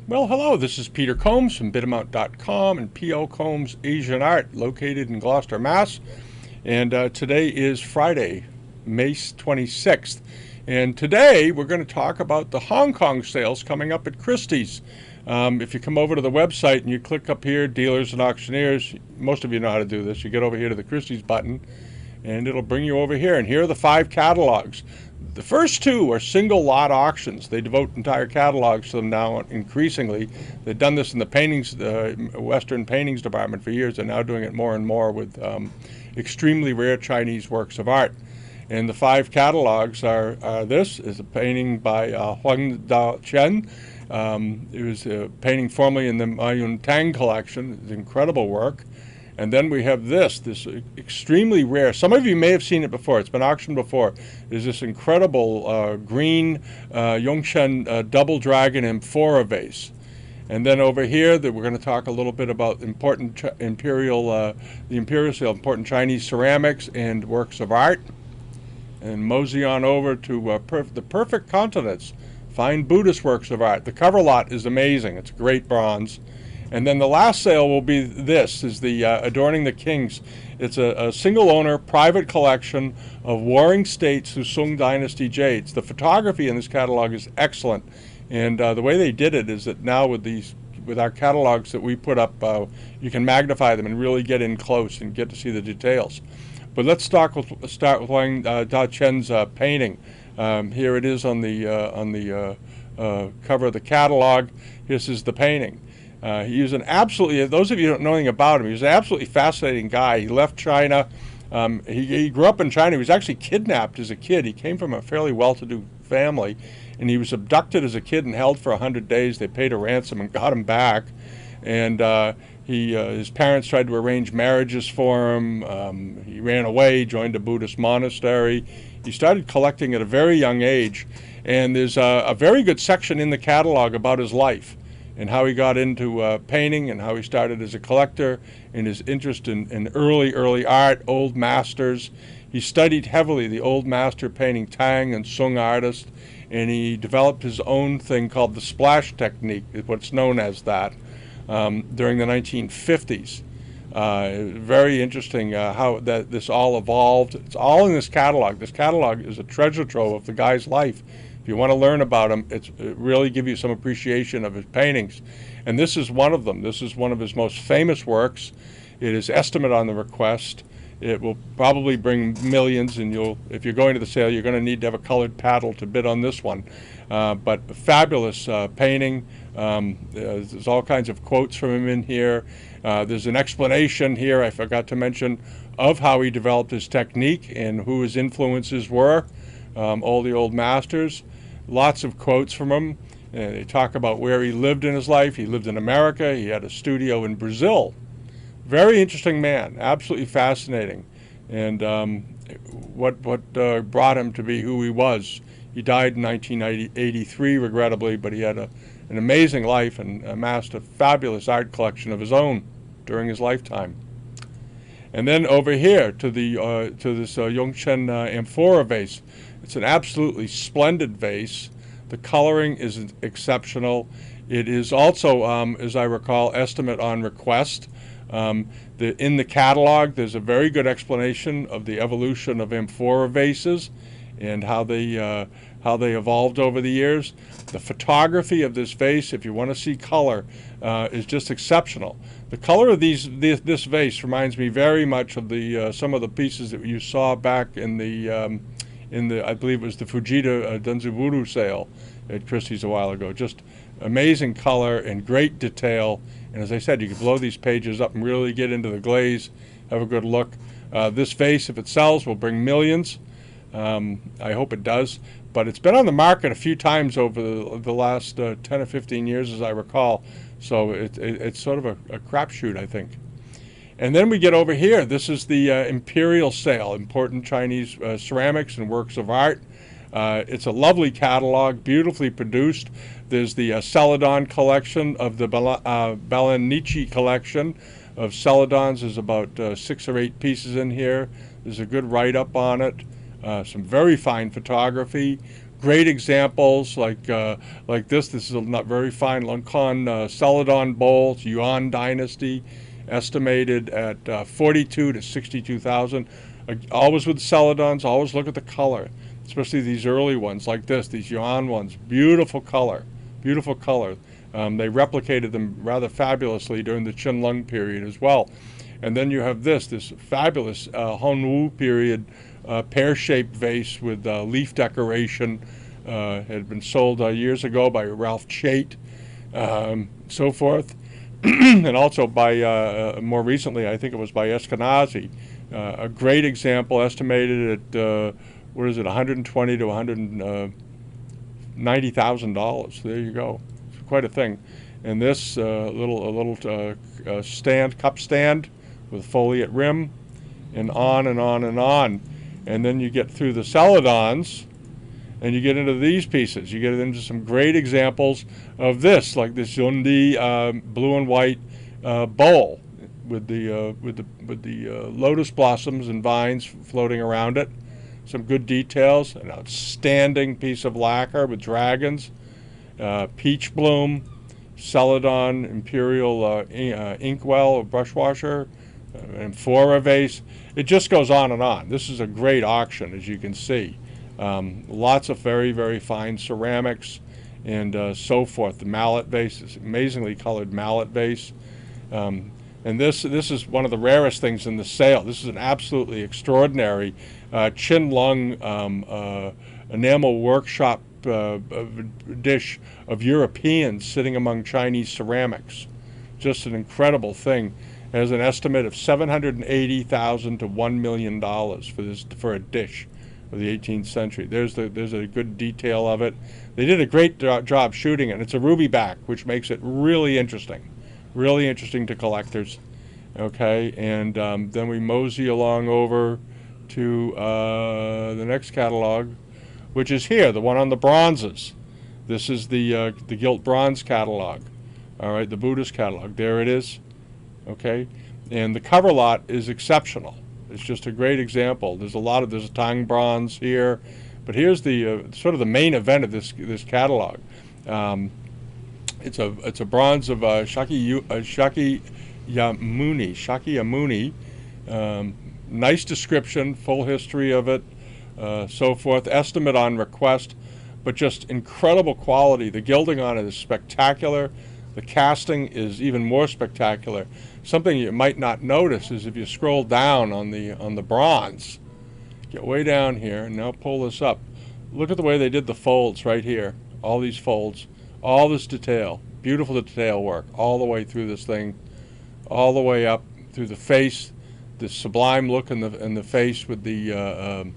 Well, hello, this is Peter Combs from Bidamount.com and P.O. Combs Asian Art, located in Gloucester, Mass. And today is Friday, May 26th. And today we're going to talk about the Hong Kong sales coming up at Christie's. If you come over to the website and you click up here, Dealers and Auctioneers, most of you know how to do this. You get over here to the Christie's button, and it'll bring you over here. And here are the 5 catalogs. The first 2 are single lot auctions. They devote entire catalogs to them now increasingly. They've done this in the paintings, Western paintings department for years. They're now doing it more and more with extremely rare Chinese works of art. And the 5 catalogs are this is a painting by Huang Da-Chen. It was a painting formerly in the Ma Yun Tang collection. It's an incredible work. And then we have this extremely rare. Some of you may have seen it before. It's been auctioned before. There's this incredible green Yongchen double dragon amphora vase. And then over here, we're going to talk a little bit about important the Imperial sale, important Chinese ceramics and works of art. And mosey on over to the perfect continents, fine Buddhist works of art. The cover lot is amazing. It's great bronze. And then the last sale will be is the Adorning the Kings. It's a single owner private collection of Warring States through Sung Dynasty jades. The photography in this catalog is excellent, and the way they did it is that now with our catalogs that we put up, you can magnify them and really get in close and get to see the details. But let's start with Huang Da-Chen's painting. Here it is on the cover of the catalog. This is the painting. He was those of you who don't know anything about him, he was an absolutely fascinating guy. He left China. He grew up in China. He was actually kidnapped as a kid. He came from a fairly well-to-do family, and he was abducted as a kid and held for 100 days. They paid a ransom and got him back. And his parents tried to arrange marriages for him. He ran away, joined a Buddhist monastery. He started collecting at a very young age. And there's a very good section in the catalog about his life, and how he got into painting, and how he started as a collector, and his interest in early art, old masters. He studied heavily the old master painting Tang and Sung artists, and he developed his own thing called the splash technique, what's known as that, during the 1950s. Very interesting how this all evolved. It's all in this catalog. This catalog is a treasure trove of the guy's life. If you want to learn about him, it really gives you some appreciation of his paintings. And this is one of them. This is one of his most famous works. It is estimate on the request. It will probably bring millions, and if you're going to the sale, you're going to need to have a colored paddle to bid on this one. But fabulous painting. There's all kinds of quotes from him in here. There's an explanation here, I forgot to mention, of how he developed his technique and who his influences were, all the old masters. Lots of quotes from him. They talk about where he lived in his life. He lived in America. He had a studio in Brazil. Very interesting man, absolutely fascinating. And what brought him to be who he was. He died in 1983, regrettably, but he had an amazing life and amassed a fabulous art collection of his own during his lifetime. And then over here to this Yongchen amphora vase. It's an absolutely splendid vase. The coloring is exceptional. It is also, as I recall, estimate on request. In the catalog, there's a very good explanation of the evolution of amphora vases and how they evolved over the years. The photography of this vase, if you want to see color, is just exceptional. The color of this vase reminds me very much of some of the pieces that you saw back in the I believe it was the Fujita Denzuburu sale at Christie's a while ago. Just amazing color and great detail. And as I said, you can blow these pages up and really get into the glaze, have a good look. This vase, if it sells, will bring millions. I hope it does. But it's been on the market a few times over the last 10 or 15 years, as I recall. So it's sort of a crapshoot, I think. And then we get over here. This is the Imperial sale, important Chinese ceramics and works of art. It's a lovely catalog, beautifully produced. There's the Celadon collection of the Balanichi collection of Celadons. There's about 6 or 8 pieces in here. There's a good write-up on it. Some very fine photography, great examples like this. This is a not very fine Lancôme Celadon bowl, Yuan Dynasty, estimated at 42 to 62,000. Always with Celadons, always look at the color, especially these early ones like this, these Yuan ones. Beautiful color, beautiful color. They replicated them rather fabulously during the Qianlong period as well. And then you have this fabulous Hongwu period pear-shaped vase with leaf decoration. Had been sold years ago by Ralph Chait, so forth. And also by, more recently, I think it was by Eskenazi. A great example, estimated at, what is it, $120 to $190,000. There you go. It's quite a thing. And this little cup stand with foliate rim, and on and on and on. And then you get through the Celadons, and you get into these pieces. You get into some great examples of this, like this Yundi blue and white bowl with the lotus blossoms and vines floating around it. Some good details. An outstanding piece of lacquer with dragons, peach bloom, Celadon Imperial inkwell, brush washer, amphora vase. It just goes on and on. This is a great auction, as you can see. Lots of very, very fine ceramics and so forth. The mallet vase is amazingly colored mallet vase. And this is one of the rarest things in the sale. This is an absolutely extraordinary Qianlong enamel workshop dish of Europeans sitting among Chinese ceramics. Just an incredible thing. It has an estimate of $780,000 to $1 million for a dish of the 18th century. There's a good detail of it. They did a great job shooting it. It's a ruby back, which makes it really interesting to collectors. Okay, and then we mosey along over to the next catalog, which is here, the one on the bronzes. This is the gilt bronze catalog. All right, the Buddhist catalog. There it is. Okay, and the cover lot is exceptional. It's just a great example. There's a Tang bronze here, but here's the sort of the main event of this catalog. It's a bronze of Shakyamuni. Nice description, full history of it, so forth. Estimate on request, but just incredible quality. The gilding on it is spectacular. The casting is even more spectacular. Something you might not notice is if you scroll down on the bronze, get way down here, and now pull this up. Look at the way they did the folds right here. All these folds, all this detail, beautiful detail work, all the way through this thing, all the way up through the face, the sublime look in the face with the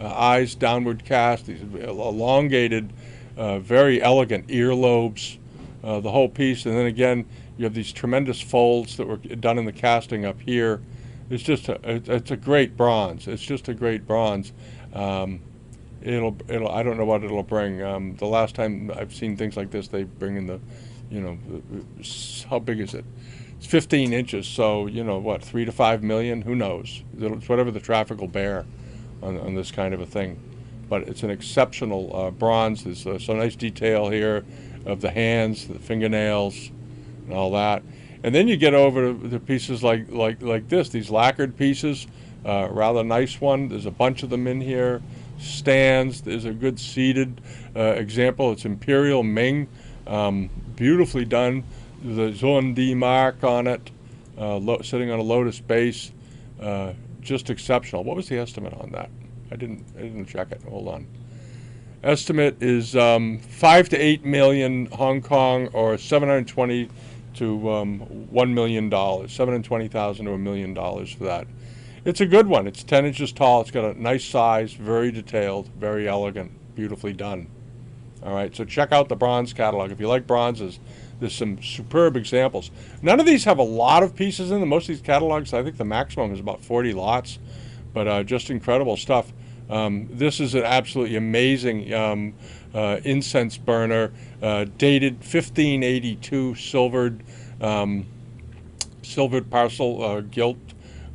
eyes downward cast, these elongated, very elegant earlobes. The whole piece, and then again you have these tremendous folds that were done in the casting up here. It's just it's a great bronze. It's just a great bronze. It'll I don't know what it'll bring. The last time I've seen things like this, they bring in how big is it? It's 15 inches, so what, 3 to 5 million? Who knows? It's whatever the traffic will bear on this kind of a thing. But it's an exceptional bronze. There's some nice detail here of the hands, the fingernails, and all that. And then you get over to pieces like this, these lacquered pieces, rather nice one. There's a bunch of them in here. Stands, there's a good seated example. It's Imperial Ming, beautifully done. The Zuandi mark on it, sitting on a lotus base, just exceptional. What was the estimate on that? I didn't check it. Hold on. Estimate is 5 to 8 million Hong Kong, or 720 to $1 million, 720,000 to $1 million for that. It's a good one. It's 10 inches tall. It's got a nice size, very detailed, very elegant, beautifully done. All right, so check out the bronze catalog. If you like bronzes, there's some superb examples. None of these have a lot of pieces in them. Most of these catalogs, I think the maximum is about 40 lots, but just incredible stuff. This is an absolutely amazing incense burner, dated 1582, silvered parcel, gilt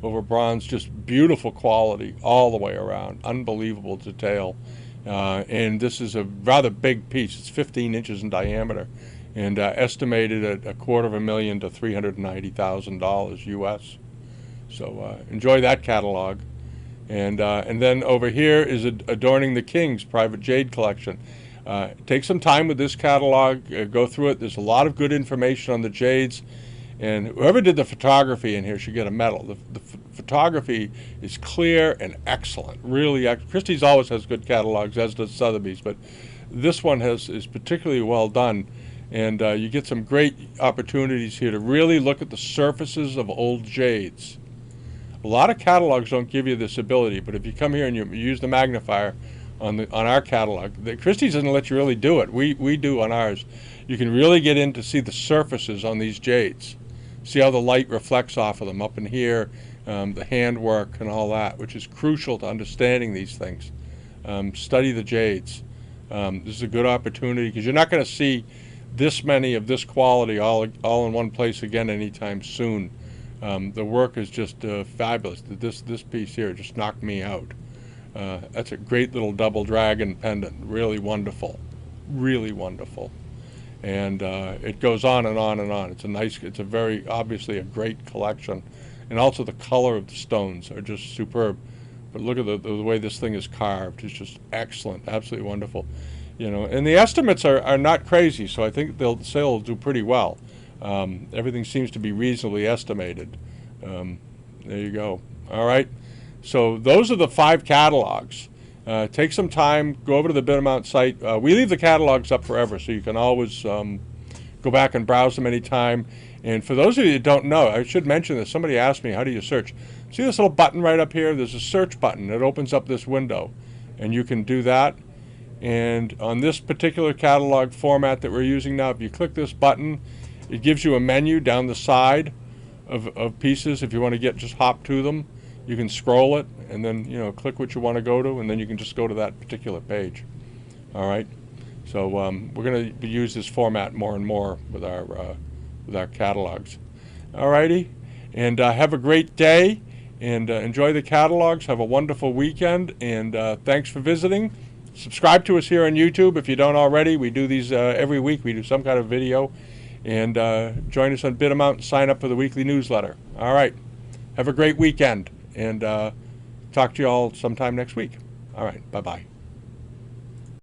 over bronze, just beautiful quality all the way around, unbelievable detail. And this is a rather big piece. It's 15 inches in diameter, and estimated at $250,000 to $390,000 US. So enjoy that catalog. And then over here is Adorning the King's private jade collection. Take some time with this catalog, go through it. There's a lot of good information on the jades, and whoever did the photography in here should get a medal. The photography is clear and excellent, really. Christie's always has good catalogs, as does Sotheby's, but this one is particularly well done, and you get some great opportunities here to really look at the surfaces of old jades. A lot of catalogs don't give you this ability, but if you come here and you use the magnifier on our catalog, Christie's doesn't let you really do it. We do on ours. You can really get in to see the surfaces on these jades. See how the light reflects off of them up in here, the handwork and all that, which is crucial to understanding these things. Study the jades. This is a good opportunity because you're not going to see this many of this quality all in one place again anytime soon. The work is just fabulous. This piece here just knocked me out. That's a great little double dragon pendant. Really wonderful. Really wonderful. And it goes on and on and on. It's a very, obviously a great collection. And also the color of the stones are just superb. But look at the way this thing is carved. It's just excellent. Absolutely wonderful. You know, and the estimates are not crazy, so I think the sale will do pretty well. Everything seems to be reasonably estimated. There you go. All right. So those are the 5 catalogs. Take some time, go over to the Bidamount site. We leave the catalogs up forever, so you can always go back and browse them anytime. And for those of you that don't know, I should mention this. Somebody asked me, how do you search? See this little button right up here? There's a search button. It opens up this window, and you can do that. And on this particular catalog format that we're using now, if you click this button, it gives you a menu down the side of pieces. If you want to just hop to them, you can scroll it and then click what you want to go to, and then you can just go to that particular page. All right. So we're going to use this format more and more with our catalogs. All righty, and have a great day, and enjoy the catalogs. Have a wonderful weekend, and thanks for visiting. Subscribe to us here on YouTube if you don't already. We do these every week. We do some kind of video. And join us on Bidamount and sign up for the weekly newsletter. All right. Have a great weekend, and talk to you all sometime next week. All right. Bye-bye.